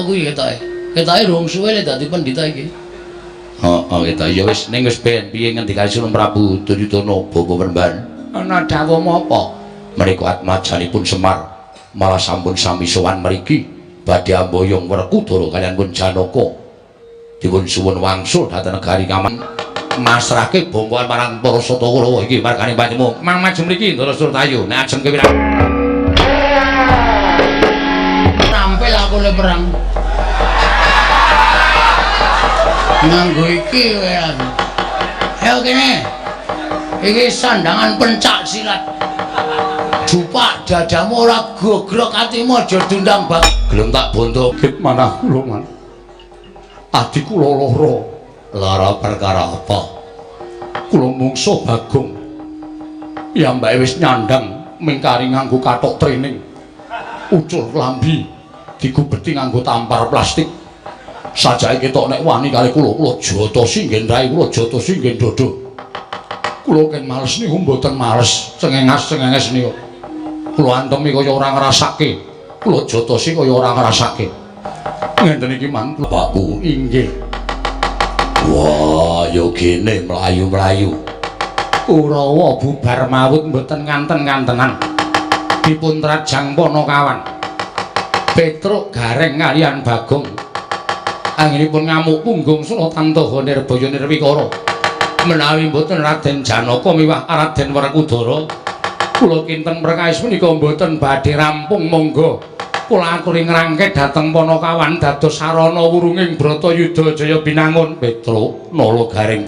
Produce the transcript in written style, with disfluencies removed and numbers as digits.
kuwi ketoke. Ketoke rong suwe le dadi pendhita iki. Heeh, ketok ya wis ning wis ben piye ngendikane Sunan Prabu Duryudana Bapa Peremban. Ana dawuh apa? Menika atmajanipun Semar malah sampun sami sowan mriki badhe amboyong Werkudara kaliyan pun Janaka. Dipun suwun wangsul dhateng negari Kaman. Masrahke bongkoan marang para Sata Kurawa iki margane panjenengan mang maju mriki Ndara Surtayu nek ajeng kewirang. Nampil aku le perang. Nganggo iki kowe aku. Ayo kene. Iki sandangan pencak silat. Jupak dadamu ora gogrok atimu aja dundang bak. Gelem tak bondo kit manah kula man. Adi kula lara. Lara perkara apa? Kula mungsuh Bagong. Piyambake wis nyandang mingkari nganggo kathok training. Ucul lambi digubeti nganggo tampar plastik. Sajake ketok nek wani kali kula jotosi nggih rai kula jotosi nggih dodo. Kula ken males niku mboten males, cengenges niku. Kula antemi kaya ora ngrasake. Kula jotosi kaya ora ngrasake. Ngenten iki man, Bapakku inggih. Wah, yo kene mlayu-mlayu. Kurawa bubar mawut mboten nganten-ngantenan. Dipun trajang Panakawan. Petruk Gareng kaliyan Bagong. Anggenipun ngamuk punggung Sunatantaha Nirbaya Nirwikara. Menawi mboten Raden Janaka miwah Raden Werkudara, kula kinten perkawis menika mboten badhe rampung monggo. Kula aturi ngrangket dhateng Panakawan dados sarana wurunging Bratayuda Jaya binangun Petruk Nala Gareng.